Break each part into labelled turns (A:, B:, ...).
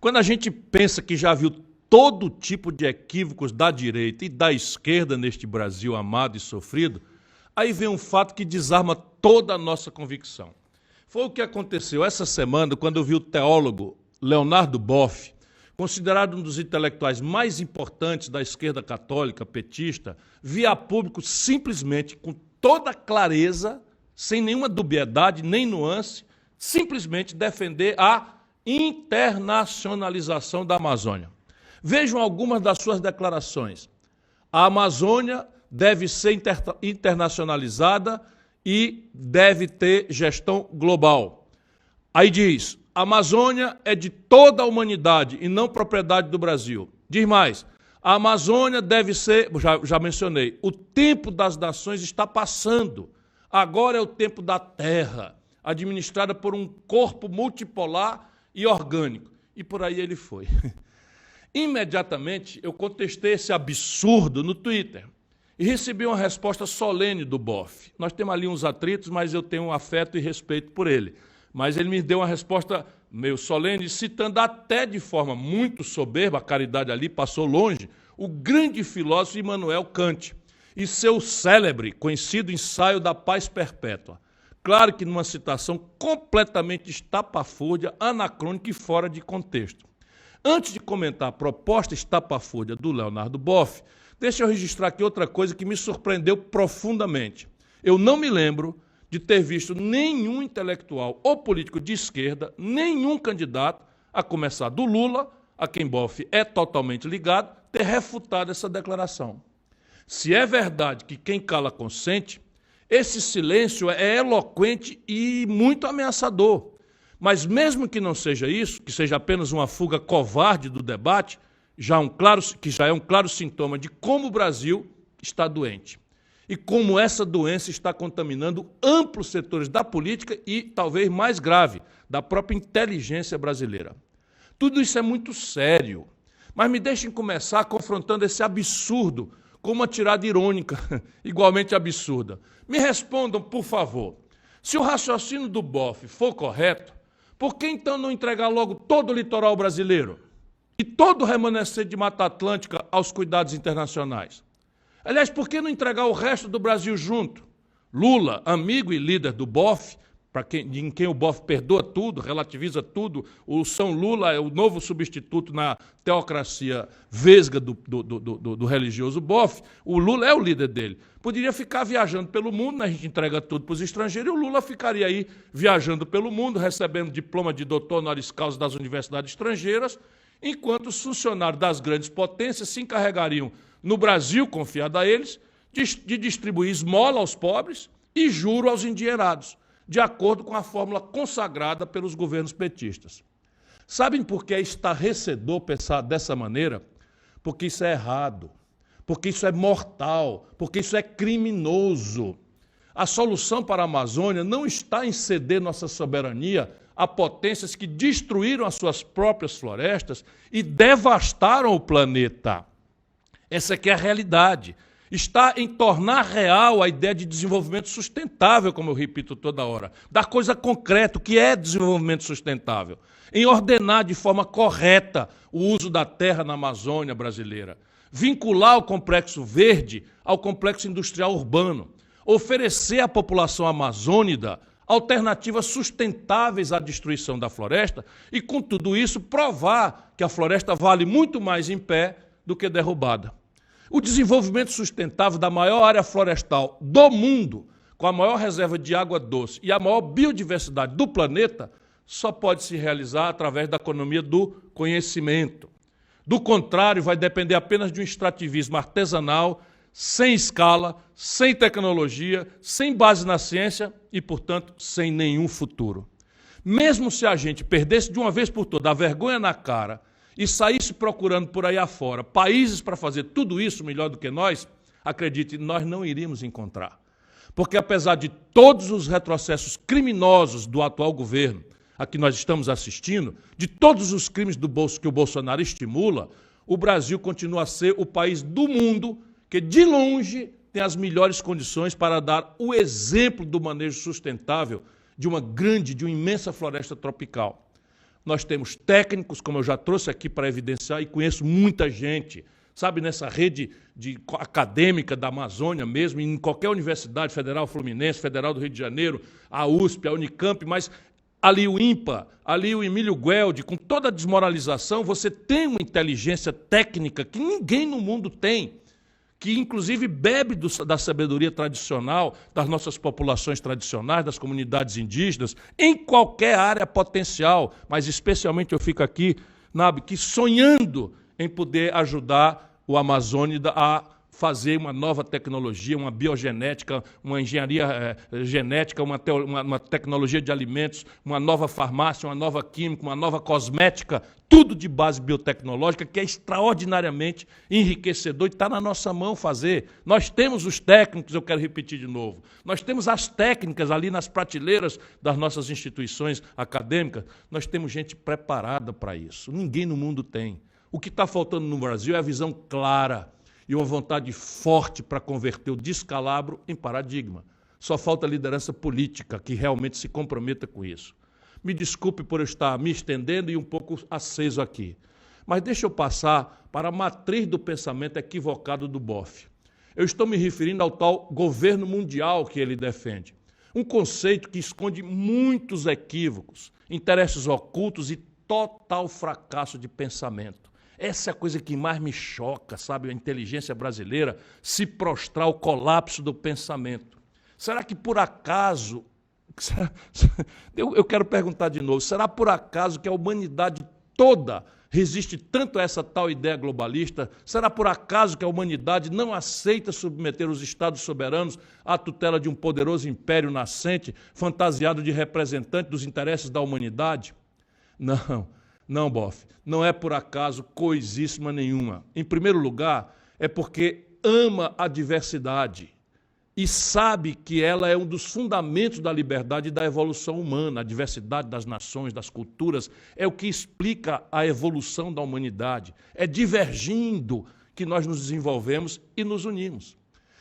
A: Quando a gente pensa que já viu todo tipo de equívocos da direita e da esquerda neste Brasil amado e sofrido, aí vem um fato que desarma toda a nossa convicção. Foi o que aconteceu essa semana quando eu vi o teólogo Leonardo Boff, considerado um dos intelectuais mais importantes da esquerda católica petista, via público simplesmente, com toda clareza, sem nenhuma dubiedade nem nuance, simplesmente defender a internacionalização da Amazônia. Vejam algumas das suas declarações. A Amazônia deve ser internacionalizada e deve ter gestão global. Aí diz, a Amazônia é de toda a humanidade e não propriedade do Brasil. Diz mais, a Amazônia deve ser, já mencionei, o tempo das nações está passando. Agora é o tempo da Terra, administrada por um corpo multipolar e orgânico. E por aí ele foi. Imediatamente eu contestei esse absurdo no Twitter e recebi uma resposta solene do Boff. Nós temos ali uns atritos, mas eu tenho um afeto e respeito por ele. Mas ele me deu uma resposta meio solene, citando até de forma muito soberba, a caridade ali passou longe, o grande filósofo Immanuel Kant e seu célebre, conhecido ensaio da paz perpétua. Claro que numa citação completamente estapafúrdia, anacrônica e fora de contexto. Antes de comentar a proposta estapafúrdia do Leonardo Boff, deixa eu registrar aqui outra coisa que me surpreendeu profundamente. Eu não me lembro de ter visto nenhum intelectual ou político de esquerda, nenhum candidato, a começar do Lula, a quem Boff é totalmente ligado, ter refutado essa declaração. Se é verdade que quem cala consente, esse silêncio é eloquente e muito ameaçador. Mas mesmo que não seja isso, que seja apenas uma fuga covarde do debate, que já é um claro sintoma de como o Brasil está doente. E como essa doença está contaminando amplos setores da política e, talvez mais grave, da própria inteligência brasileira. Tudo isso é muito sério, mas me deixem começar confrontando esse absurdo com uma tirada irônica, igualmente absurda. Me respondam, por favor, se o raciocínio do Boff for correto, por que então não entregar logo todo o litoral brasileiro e todo o remanescente de Mata Atlântica aos cuidados internacionais? Aliás, por que não entregar o resto do Brasil junto? Lula, amigo e líder do Boff, em quem o Boff perdoa tudo, relativiza tudo, o São Lula é o novo substituto na teocracia vesga do religioso Boff, o Lula é o líder dele. Poderia ficar viajando pelo mundo, né? A gente entrega tudo para os estrangeiros, e o Lula ficaria aí viajando pelo mundo, recebendo diploma de doutor honoris causa das universidades estrangeiras, enquanto os funcionários das grandes potências se encarregariam no Brasil, confiado a eles, de distribuir esmola aos pobres e juro aos endinheirados, de acordo com a fórmula consagrada pelos governos petistas. Sabem por que é estarrecedor pensar dessa maneira? Porque isso é errado, porque isso é mortal, porque isso é criminoso. A solução para a Amazônia não está em ceder nossa soberania a potências que destruíram as suas próprias florestas e devastaram o planeta. Essa aqui é a realidade. Está em tornar real a ideia de desenvolvimento sustentável, como eu repito toda hora, da coisa concreta, o que é desenvolvimento sustentável, em ordenar de forma correta o uso da terra na Amazônia brasileira, vincular o complexo verde ao complexo industrial urbano, oferecer à população amazônida alternativas sustentáveis à destruição da floresta e, com tudo isso, provar que a floresta vale muito mais em pé do que derrubada. O desenvolvimento sustentável da maior área florestal do mundo, com a maior reserva de água doce e a maior biodiversidade do planeta, só pode se realizar através da economia do conhecimento. Do contrário, vai depender apenas de um extrativismo artesanal, sem escala, sem tecnologia, sem base na ciência e, portanto, sem nenhum futuro. Mesmo se a gente perdesse de uma vez por todas a vergonha na cara e saísse procurando por aí afora países para fazer tudo isso melhor do que nós, acredite, nós não iríamos encontrar. Porque apesar de todos os retrocessos criminosos do atual governo, a que nós estamos assistindo, de todos os crimes que o Bolsonaro estimula, o Brasil continua a ser o país do mundo que, de longe, tem as melhores condições para dar o exemplo do manejo sustentável de uma imensa floresta tropical. nós temos técnicos, como eu já trouxe aqui para evidenciar, e conheço muita gente, sabe, nessa rede acadêmica da Amazônia mesmo, em qualquer universidade, Federal Fluminense, Federal do Rio de Janeiro, a USP, a Unicamp, mas ali o INPA, ali o Emílio Gueldi, com toda a desmoralização, você tem uma inteligência técnica que ninguém no mundo tem, que inclusive bebe da sabedoria tradicional das nossas populações tradicionais, das comunidades indígenas, em qualquer área potencial, mas especialmente eu fico aqui, Nabe, que sonhando em poder ajudar o Amazônida a fazer uma nova tecnologia, uma biogenética, uma engenharia genética, uma tecnologia de alimentos, uma nova farmácia, uma nova química, uma nova cosmética, tudo de base biotecnológica, que é extraordinariamente enriquecedor e está na nossa mão fazer. Nós temos os técnicos, eu quero repetir de novo, nós temos as técnicas ali nas prateleiras das nossas instituições acadêmicas, nós temos gente preparada para isso. Ninguém no mundo tem. O que está faltando no Brasil é a visão clara e uma vontade forte para converter o descalabro em paradigma. Só falta liderança política que realmente se comprometa com isso. Me desculpe por eu estar me estendendo e um pouco aceso aqui, mas deixa eu passar para a matriz do pensamento equivocado do Boff. Eu estou me referindo ao tal governo mundial que ele defende. Um conceito que esconde muitos equívocos, interesses ocultos e total fracasso de pensamento. Essa é a coisa que mais me choca, sabe? A inteligência brasileira se prostrar ao colapso do pensamento. Será que por acaso... Eu quero perguntar de novo, será por acaso que a humanidade toda resiste tanto a essa tal ideia globalista? Será por acaso que a humanidade não aceita submeter os Estados soberanos à tutela de um poderoso império nascente, fantasiado de representante dos interesses da humanidade? Não, Boff, não é por acaso coisíssima nenhuma. Em primeiro lugar, é porque ama a diversidade e sabe que ela é um dos fundamentos da liberdade e da evolução humana. A diversidade das nações, das culturas, é o que explica a evolução da humanidade. É divergindo que nós nos desenvolvemos e nos unimos.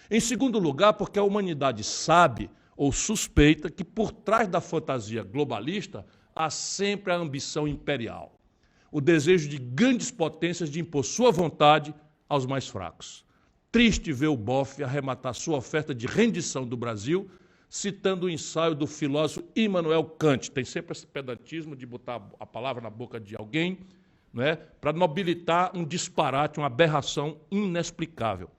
A: Em segundo lugar, porque a humanidade sabe ou suspeita que por trás da fantasia globalista há sempre a ambição imperial, o desejo de grandes potências de impor sua vontade aos mais fracos. Triste ver o Boff arrematar sua oferta de rendição do Brasil, citando o ensaio do filósofo Immanuel Kant. Tem sempre esse pedantismo de botar a palavra na boca de alguém, não é? Para nobilitar um disparate, uma aberração inexplicável.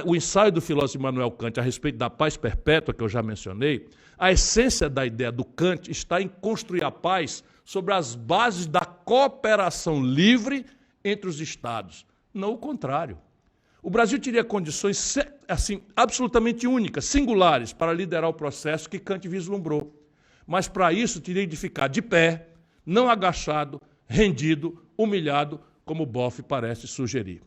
A: O ensaio do filósofo Immanuel Kant a respeito da paz perpétua, que eu já mencionei, a essência da ideia do Kant está em construir a paz sobre as bases da cooperação livre entre os Estados, não o contrário. O Brasil teria condições assim, absolutamente únicas, singulares, para liderar o processo que Kant vislumbrou. Mas, para isso, teria de ficar de pé, não agachado, rendido, humilhado, como o Boff parece sugerir.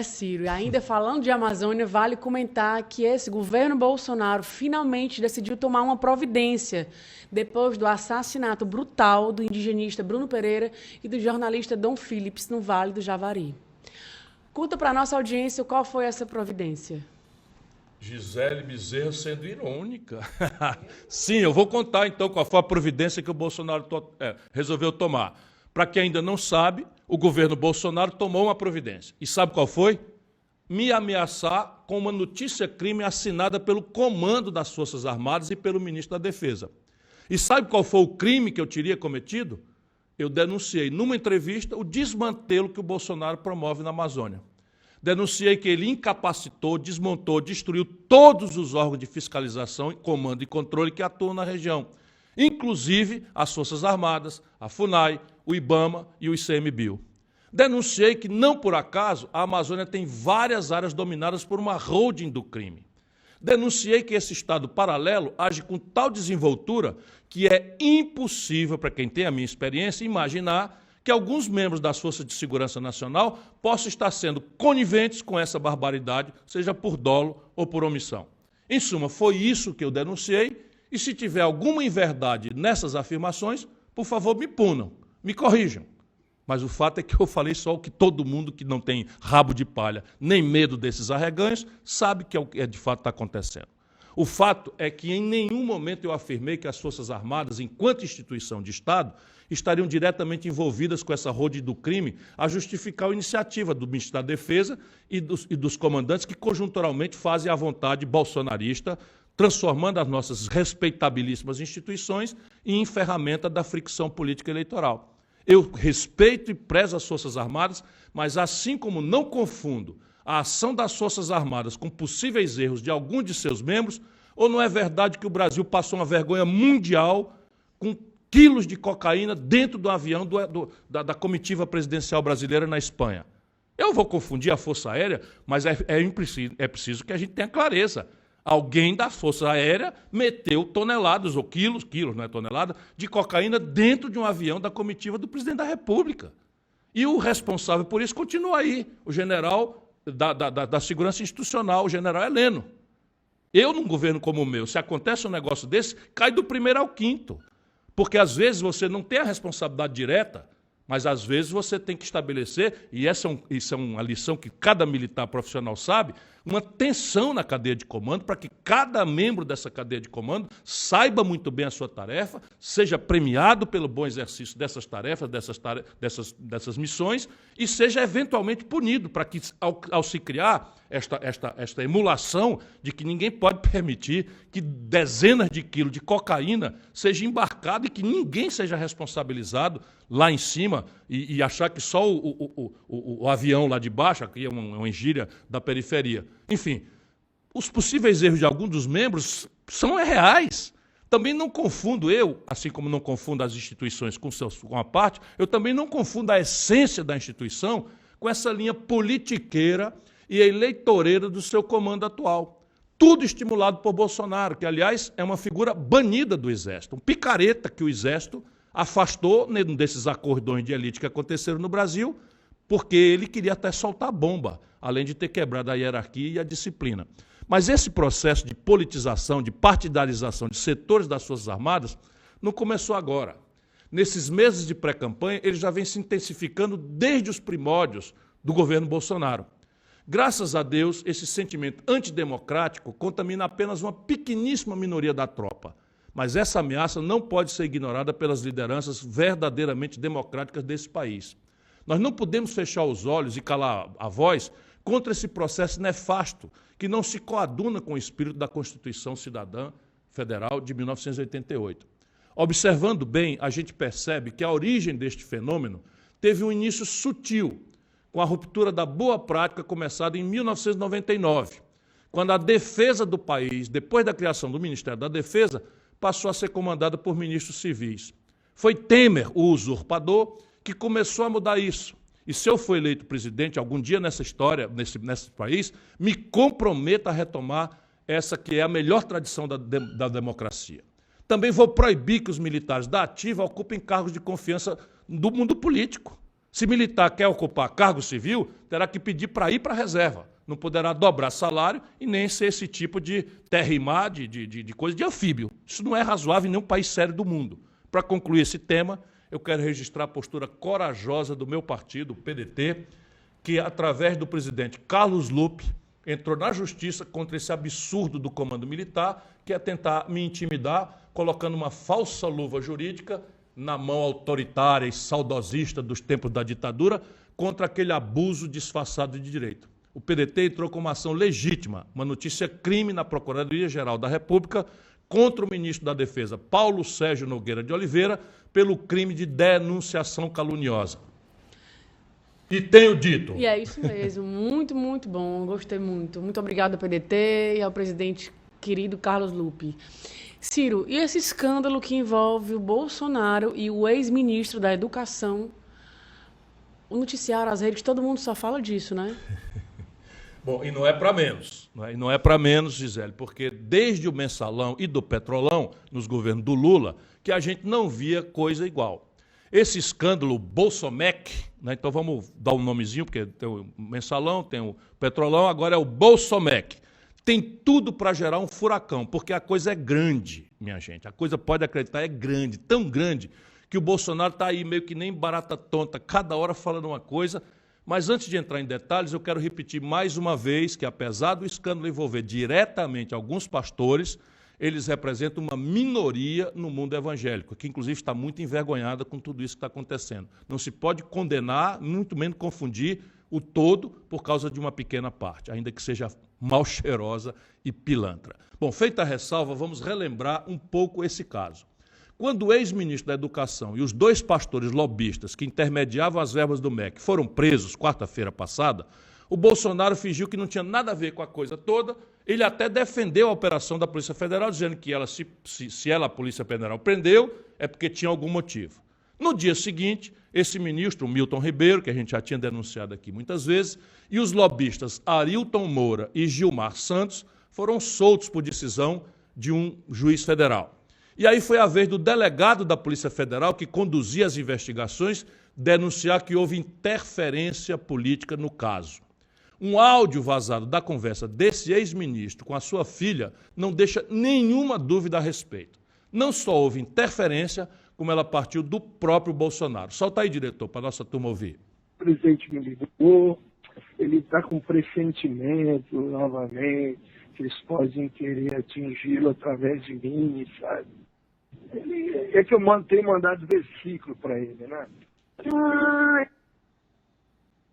B: Ciro, e ainda falando de Amazônia, vale comentar que esse governo Bolsonaro finalmente decidiu tomar uma providência depois do assassinato brutal do indigenista Bruno Pereira e do jornalista Dom Phillips no Vale do Javari. Conta para a nossa audiência qual foi essa providência.
A: Gisele Bezerra sendo irônica. Sim, eu vou contar então qual foi a providência que o Bolsonaro resolveu tomar. Para quem ainda não sabe, o governo Bolsonaro tomou uma providência. E sabe qual foi? Me ameaçar com uma notícia-crime assinada pelo comando das Forças Armadas e pelo ministro da Defesa. E sabe qual foi o crime que eu teria cometido? Eu denunciei numa entrevista o desmantelo que o Bolsonaro promove na Amazônia. Denunciei que ele incapacitou, desmontou, destruiu todos os órgãos de fiscalização, comando e controle que atuam na região, inclusive as Forças Armadas, a FUNAI, o IBAMA e o ICMBio. Denunciei que, não por acaso, a Amazônia tem várias áreas dominadas por uma holding do crime. Denunciei que esse Estado paralelo age com tal desenvoltura que é impossível, para quem tem a minha experiência, imaginar que alguns membros das Forças de Segurança Nacional possam estar sendo coniventes com essa barbaridade, seja por dolo ou por omissão. Em suma, foi isso que eu denunciei, e se tiver alguma inverdade nessas afirmações, por favor, me punam, me corrijam. Mas o fato é que eu falei só o que todo mundo que não tem rabo de palha, nem medo desses arreganhos, sabe que é o que de fato está acontecendo. O fato é que em nenhum momento eu afirmei que as Forças Armadas, enquanto instituição de Estado, estariam diretamente envolvidas com essa rede do crime a justificar a iniciativa do Ministro da Defesa e dos comandantes que conjunturalmente fazem a vontade bolsonarista, transformando as nossas respeitabilíssimas instituições em ferramenta da fricção política eleitoral. Eu respeito e prezo as Forças Armadas, mas assim como não confundo a ação das Forças Armadas com possíveis erros de algum de seus membros, ou não é verdade que o Brasil passou uma vergonha mundial com quilos de cocaína dentro do avião da comitiva presidencial brasileira na Espanha? Eu vou confundir a Força Aérea, mas é preciso que a gente tenha clareza. Alguém da Força Aérea meteu toneladas, ou quilos, não é tonelada, de cocaína dentro de um avião da comitiva do presidente da República. E o responsável por isso continua aí, o general da Segurança Institucional, o general Heleno. Eu, num governo como o meu, se acontece um negócio desse, cai do primeiro ao quinto. Porque às vezes você não tem a responsabilidade direta, mas às vezes você tem que estabelecer, e isso é uma lição que cada militar profissional sabe, uma tensão na cadeia de comando para que cada membro dessa cadeia de comando saiba muito bem a sua tarefa, seja premiado pelo bom exercício dessas tarefas, dessas missões, e seja eventualmente punido, para que, ao se criar esta emulação de que ninguém pode permitir que dezenas de quilos de cocaína seja embarcado e que ninguém seja responsabilizado lá em cima e achar que só o avião lá de baixo, aqui é uma gíria da periferia. Enfim, os possíveis erros de alguns dos membros são reais. Também não confundo assim como não confundo as instituições com a parte, eu também não confundo a essência da instituição com essa linha politiqueira e eleitoreira do seu comando atual. Tudo estimulado por Bolsonaro, que, aliás, é uma figura banida do Exército, um picareta que o Exército afastou desses acordões de elite que aconteceram no Brasil, porque ele queria até soltar bomba, além de ter quebrado a hierarquia e a disciplina. Mas esse processo de politização, de partidarização de setores das Forças Armadas não começou agora. Nesses meses de pré-campanha, ele já vem se intensificando desde os primórdios do governo Bolsonaro. Graças a Deus, esse sentimento antidemocrático contamina apenas uma pequeníssima minoria da tropa. Mas essa ameaça não pode ser ignorada pelas lideranças verdadeiramente democráticas desse país. Nós não podemos fechar os olhos e calar a voz contra esse processo nefasto que não se coaduna com o espírito da Constituição Cidadã Federal de 1988. Observando bem, a gente percebe que a origem deste fenômeno teve um início sutil, com a ruptura da boa prática começada em 1999, quando a defesa do país, depois da criação do Ministério da Defesa, passou a ser comandada por ministros civis. Foi Temer, o usurpador, que começou a mudar isso. E se eu for eleito presidente algum dia nessa história, nesse país, me comprometo a retomar essa que é a melhor tradição da democracia. Também vou proibir que os militares da ativa ocupem cargos de confiança do mundo político. Se militar quer ocupar cargo civil, terá que pedir para ir para a reserva. Não poderá dobrar salário e nem ser esse tipo de terrimar, de coisa de anfíbio. Isso não é razoável em nenhum país sério do mundo. Para concluir esse tema, eu quero registrar a postura corajosa do meu partido, o PDT, que, através do presidente Carlos Lupe, entrou na justiça contra esse absurdo do comando militar, que é tentar me intimidar, colocando uma falsa luva jurídica na mão autoritária e saudosista dos tempos da ditadura, contra aquele abuso disfarçado de direito. O PDT entrou com uma ação legítima, uma notícia crime na Procuradoria-Geral da República, contra o ministro da Defesa, Paulo Sérgio Nogueira de Oliveira, pelo crime de denunciação caluniosa. E tenho dito.
B: E é isso mesmo, muito, muito bom, gostei muito. Muito obrigado ao PDT e ao presidente querido Carlos Lupe. Ciro, e esse escândalo que envolve o Bolsonaro e o ex-ministro da Educação? O noticiário, as redes, todo mundo só fala disso, né?
A: Bom, e não é para menos, e não é para menos, Gisele, porque desde o Mensalão e do Petrolão, nos governos do Lula, que a gente não via coisa igual. Esse escândalo Bolsomec, né, então vamos dar um nomezinho, porque tem o Mensalão, tem o Petrolão, agora é o Bolsomec. Tem tudo para gerar um furacão, porque a coisa é grande, minha gente. A coisa, pode acreditar, é grande, tão grande, que o Bolsonaro está aí meio que nem barata tonta, cada hora falando uma coisa, Mas antes de entrar em detalhes, eu quero repetir mais uma vez que, apesar do escândalo envolver diretamente alguns pastores, eles representam uma minoria no mundo evangélico, que inclusive está muito envergonhada com tudo isso que está acontecendo. Não se pode condenar, muito menos confundir o todo por causa de uma pequena parte, ainda que seja mal cheirosa e pilantra. Bom, feita a ressalva, vamos relembrar um pouco esse caso. Quando o ex-ministro da Educação e os 2 pastores lobistas que intermediavam as verbas do MEC foram presos quarta-feira passada, o Bolsonaro fingiu que não tinha nada a ver com a coisa toda. Ele até defendeu a operação da Polícia Federal, dizendo que ela, se a Polícia Federal prendeu, é porque tinha algum motivo. No dia seguinte, esse ministro, Milton Ribeiro, que a gente já tinha denunciado aqui muitas vezes, e os lobistas Arilton Moura e Gilmar Santos foram soltos por decisão de um juiz federal. E aí foi a vez do delegado da Polícia Federal, que conduzia as investigações, denunciar que houve interferência política no caso. Um áudio vazado da conversa desse ex-ministro com a sua filha não deixa nenhuma dúvida a respeito. Não só houve interferência, como ela partiu do próprio Bolsonaro. Solta aí, diretor, para a nossa turma ouvir.
C: O presidente me ligou, ele está com pressentimento, novamente, que eles podem querer atingi-lo através de mim, sabe? É que eu tenho mandado versículo para ele, né?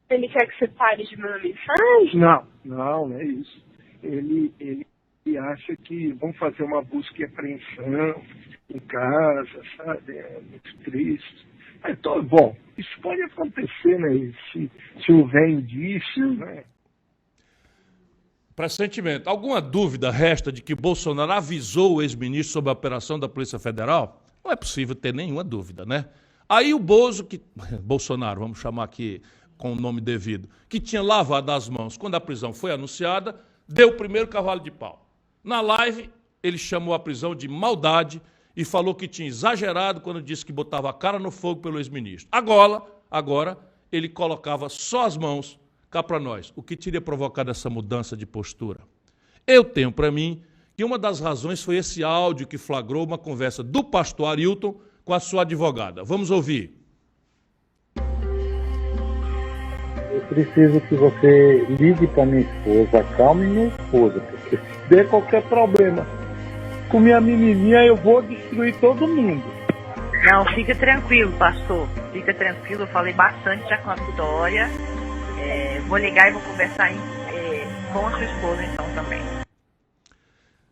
D: Ele quer que você pare de mandar mensagem?
C: Não é isso. Ele acha que vão fazer uma busca e apreensão em casa, sabe? É muito triste. Então, bom, isso pode acontecer, né? Se houver indícios, né?
A: Pressentimento. Alguma dúvida resta de que Bolsonaro avisou o ex-ministro sobre a operação da Polícia Federal? Não é possível ter nenhuma dúvida, né? Aí o Bolsonaro, vamos chamar aqui com o nome devido, que tinha lavado as mãos quando a prisão foi anunciada, deu o primeiro cavalo de pau. Na live, ele chamou a prisão de maldade e falou que tinha exagerado quando disse que botava a cara no fogo pelo ex-ministro. Agora, ele colocava só as mãos cá para nós. O que teria provocado essa mudança de postura? Eu tenho para mim que uma das razões foi esse áudio que flagrou uma conversa do pastor Arilton com a sua advogada. Vamos ouvir.
E: Eu preciso que você ligue para minha esposa, acalme minha esposa, porque se der qualquer problema com minha menininha, eu vou destruir todo mundo.
F: Não, fica tranquilo, pastor. Fica tranquilo, eu falei bastante já com a Vitória. Vou ligar e vou conversar com a sua esposa então também.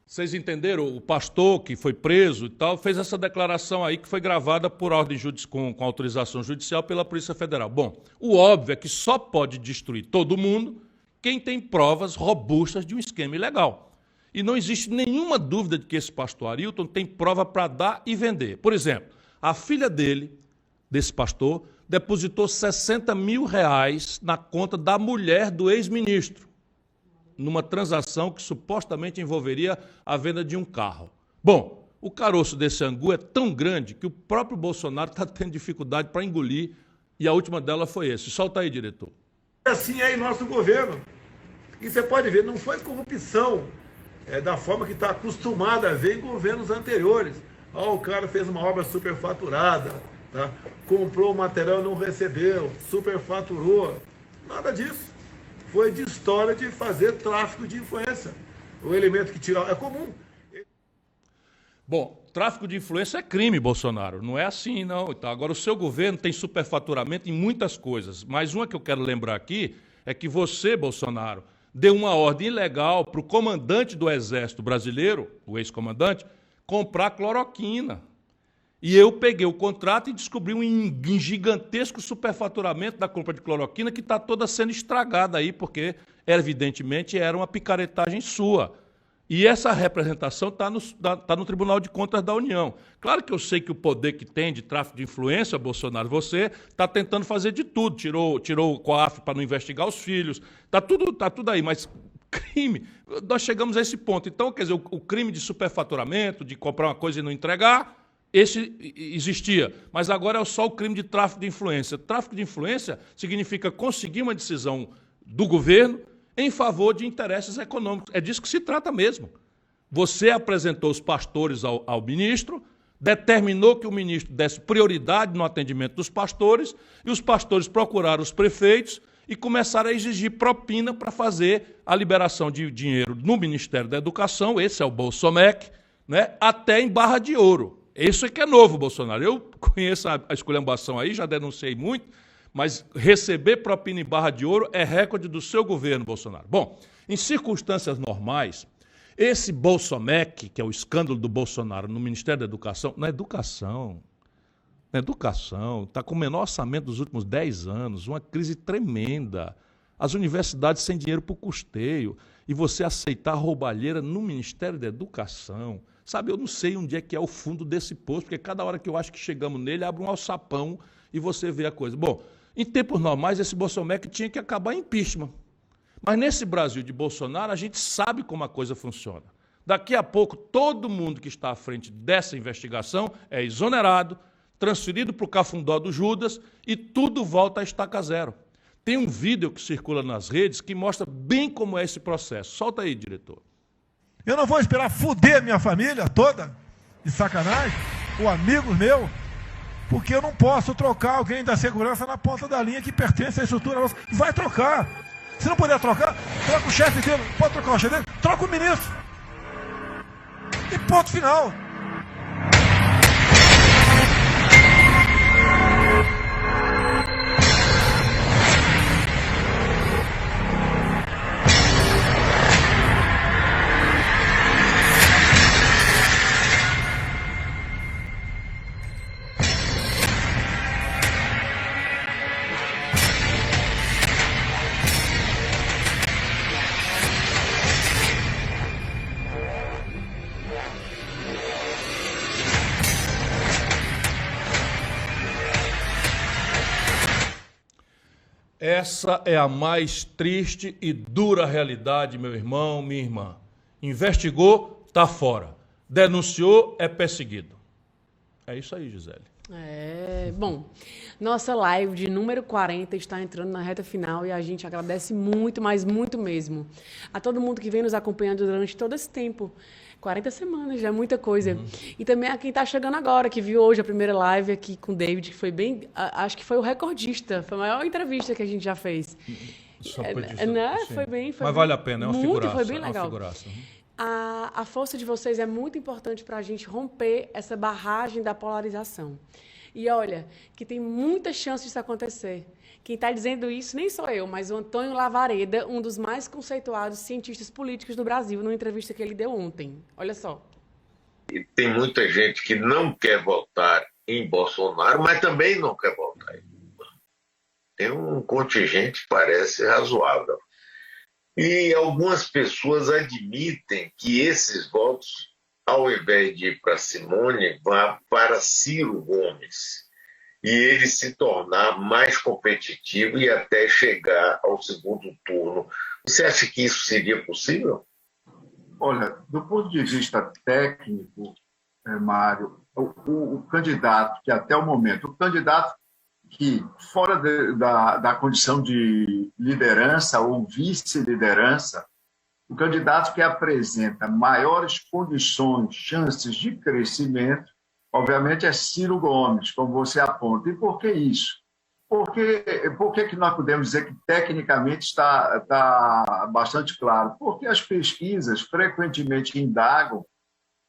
A: Vocês entenderam? O pastor que foi preso e tal fez essa declaração aí que foi gravada por ordem com autorização judicial pela Polícia Federal. Bom, o óbvio é que só pode destruir todo mundo quem tem provas robustas de um esquema ilegal. E não existe nenhuma dúvida de que esse pastor Arilton tem prova para dar e vender. Por exemplo, a filha dele, desse pastor, depositou R$60 mil na conta da mulher do ex-ministro, numa transação que supostamente envolveria a venda de um carro. Bom, o caroço desse angu é tão grande que o próprio Bolsonaro está tendo dificuldade para engolir, e a última dela foi esse. Solta aí, diretor.
G: Assim é em nosso governo. E você pode ver, não foi corrupção da forma que está acostumado a ver em governos anteriores. O cara fez uma obra superfaturada, tá? Comprou o material e não recebeu, superfaturou. Nada disso. Foi de história de fazer tráfico de influência. O elemento que tira é comum.
A: Bom, tráfico de influência é crime, Bolsonaro. Não é assim, não. Então, agora, o seu governo tem superfaturamento em muitas coisas. Mas uma que eu quero lembrar aqui é que você, Bolsonaro, deu uma ordem ilegal para o comandante do Exército Brasileiro, o ex-comandante, comprar cloroquina. E eu peguei o contrato e descobri um gigantesco superfaturamento da compra de cloroquina que está toda sendo estragada aí, porque, evidentemente, era uma picaretagem sua. E essa representação está no Tribunal de Contas da União. Claro que eu sei que o poder que tem de tráfico de influência, Bolsonaro, você está tentando fazer de tudo. Tirou o COAF para não investigar os filhos. Está tudo aí, mas crime, nós chegamos a esse ponto. Então, quer dizer, o crime de superfaturamento, de comprar uma coisa e não entregar, esse existia. Mas agora é só o crime de tráfico de influência. Tráfico de influência significa conseguir uma decisão do governo em favor de interesses econômicos. É disso que se trata mesmo. Você apresentou os pastores ao ministro, determinou que o ministro desse prioridade no atendimento dos pastores, e os pastores procuraram os prefeitos e começaram a exigir propina para fazer a liberação de dinheiro no Ministério da Educação, esse é o Bolsomec, né, até em Barra de Ouro. Isso é que é novo, Bolsonaro. Eu conheço a esculhambação aí, já denunciei muito, mas receber propina em Barra de Ouro é recorde do seu governo, Bolsonaro. Bom, em circunstâncias normais, esse Bolsomec, que é o escândalo do Bolsonaro no Ministério da Educação, na educação, está com o menor orçamento dos últimos 10 anos, uma crise tremenda. As universidades sem dinheiro para o custeio, e você aceitar roubalheira no Ministério da Educação. Sabe, eu não sei onde é que é o fundo desse poço, porque cada hora que eu acho que chegamos nele, abre um alçapão e você vê a coisa. Bom, em tempos normais, esse Bolsonaro tinha que acabar em impeachment. Mas nesse Brasil de Bolsonaro, a gente sabe como a coisa funciona. Daqui a pouco, todo mundo que está à frente dessa investigação é exonerado, transferido para o cafundó do Judas e tudo volta a estaca zero. Tem um vídeo que circula nas redes que mostra bem como é esse processo. Solta aí, diretor.
H: Eu não vou esperar fuder minha família toda, de sacanagem, ou amigos meus, porque eu não posso trocar alguém da segurança na ponta da linha que pertence à estrutura nossa. Vai trocar. Se não puder trocar, troca o chefe dele. Pode trocar o chefe dele? Troca o ministro. E ponto final.
A: Essa é a mais triste e dura realidade, meu irmão, minha irmã. Investigou, está fora. Denunciou, é perseguido. É isso aí, Gisele.
B: Bom, nossa live de número 40 está entrando na reta final e a gente agradece muito, mas muito mesmo, a todo mundo que vem nos acompanhando durante todo esse tempo. 40 semanas, já é muita coisa. E também a quem está chegando agora, que viu hoje a primeira live aqui com o David, que foi bem, acho que foi o recordista, foi a maior entrevista que a gente já fez. Foi bem.
A: Mas vale a pena, é uma figuraça.
B: Foi bem legal. A força de vocês é muito importante para a gente romper essa barragem da polarização. E olha, que tem muita chance disso acontecer. Quem está dizendo isso nem sou eu, mas o Antônio Lavareda, um dos mais conceituados cientistas políticos do Brasil, numa entrevista que ele deu ontem. Olha só.
I: E tem muita gente que não quer votar em Bolsonaro, mas também não quer votar em Lula. Tem um contingente que parece razoável. E algumas pessoas admitem que esses votos, ao invés de ir para Simone, vão para Ciro Gomes. E ele se tornar mais competitivo e até chegar ao segundo turno. Você acha que isso seria possível?
J: Olha, do ponto de vista técnico, Mário, o candidato que até o momento, o candidato que, fora da condição de liderança ou vice-liderança, o candidato que apresenta maiores condições, chances de crescimento, obviamente é Ciro Gomes, como você aponta. E por que isso? Por que nós podemos dizer que tecnicamente está bastante claro? Porque as pesquisas frequentemente indagam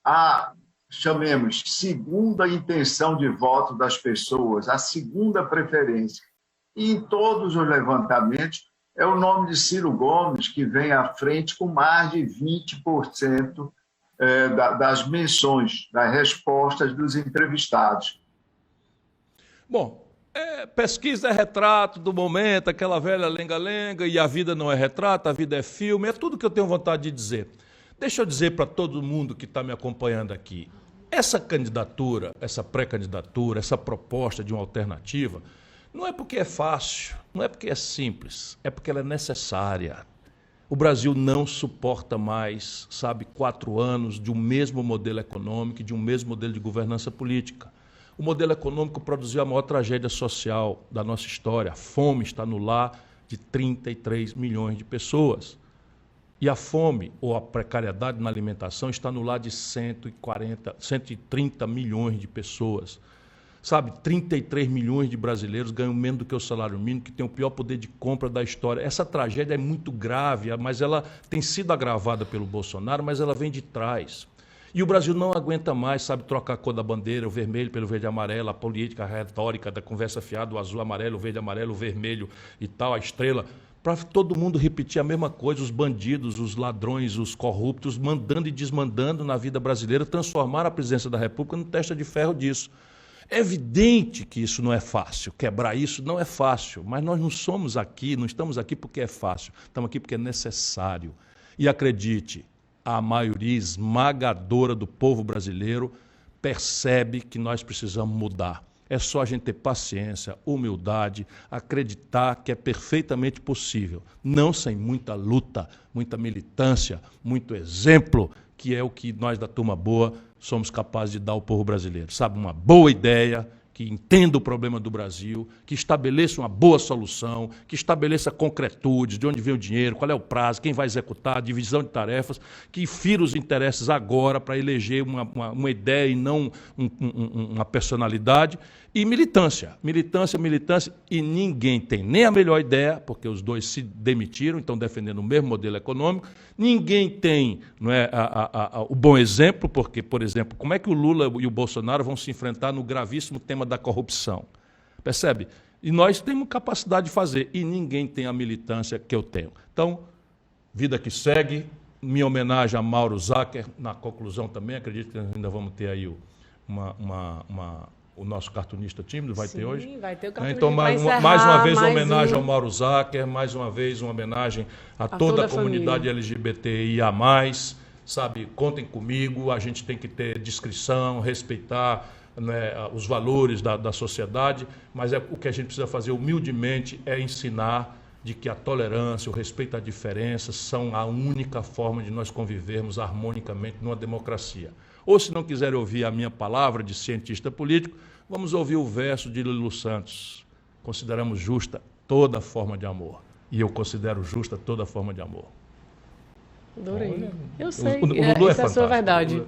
J: a, chamemos, segunda intenção de voto das pessoas, a segunda preferência. E em todos os levantamentos é o nome de Ciro Gomes que vem à frente com mais de 20% das menções, das respostas dos entrevistados.
A: Bom, pesquisa é retrato do momento, aquela velha lenga-lenga, e a vida não é retrato, a vida é filme, é tudo que eu tenho vontade de dizer. Deixa eu dizer para todo mundo que está me acompanhando aqui, essa candidatura, essa pré-candidatura, essa proposta de uma alternativa, não é porque é fácil, não é porque é simples, é porque ela é necessária. O Brasil não suporta mais, 4 anos de um mesmo modelo econômico e de um mesmo modelo de governança política. O modelo econômico produziu a maior tragédia social da nossa história. A fome está no lar de 33 milhões de pessoas. E a fome, ou a precariedade na alimentação, está no lar de 130 milhões de pessoas. Sabe, 33 milhões de brasileiros ganham menos do que o salário mínimo, que tem o pior poder de compra da história. Essa tragédia é muito grave, mas ela tem sido agravada pelo Bolsonaro, mas ela vem de trás. E o Brasil não aguenta mais, sabe, trocar a cor da bandeira, o vermelho pelo verde e amarelo, a política, a retórica da conversa fiada, o azul, amarelo, o verde, amarelo, o vermelho e tal, a estrela, para todo mundo repetir a mesma coisa, os bandidos, os ladrões, os corruptos, mandando e desmandando na vida brasileira, transformar a presidência da República no testa de ferro disso. É evidente que isso não é fácil, quebrar isso não é fácil, mas nós não somos aqui, não estamos aqui porque é fácil, estamos aqui porque é necessário. E acredite, a maioria esmagadora do povo brasileiro percebe que nós precisamos mudar. É só a gente ter paciência, humildade, acreditar que é perfeitamente possível. Não sem muita luta, muita militância, muito exemplo, que é o que nós da Turma Boa somos capazes de dar ao povo brasileiro. Sabe, uma boa ideia, que entenda o problema do Brasil, que estabeleça uma boa solução, que estabeleça concretudes, de onde vem o dinheiro, qual é o prazo, quem vai executar, divisão de tarefas, que fira os interesses agora para eleger uma ideia e não uma personalidade, e militância, e ninguém tem nem a melhor ideia, porque os dois se demitiram, estão defendendo o mesmo modelo econômico, ninguém tem, não é, o bom exemplo, porque, por exemplo, como é que o Lula e o Bolsonaro vão se enfrentar no gravíssimo tema da corrupção? Percebe? E nós temos capacidade de fazer, e ninguém tem a militância que eu tenho. Então, vida que segue, minha homenagem a Mauro Zacher, na conclusão também, acredito que ainda vamos ter aí o nosso cartunista tímido, vai ter hoje?
B: Sim, vai ter o cartunista.
A: Então, mais uma vez, uma homenagem ao Mauro Zacher, mais uma vez, uma homenagem a toda a comunidade LGBTIA+, sabe, contem comigo, a gente tem que ter discrição, respeitar, né, os valores da sociedade, mas o que a gente precisa fazer humildemente é ensinar de que a tolerância, o respeito à diferença são a única forma de nós convivermos harmonicamente numa democracia. Ou, se não quiserem ouvir a minha palavra de cientista político, vamos ouvir o verso de Lulu Santos. Consideramos justa toda forma de amor. E eu considero justa toda forma de amor.
B: Adorei. Eu sei,
A: O Lulu
B: essa é a sua
A: fantástico.
B: verdade.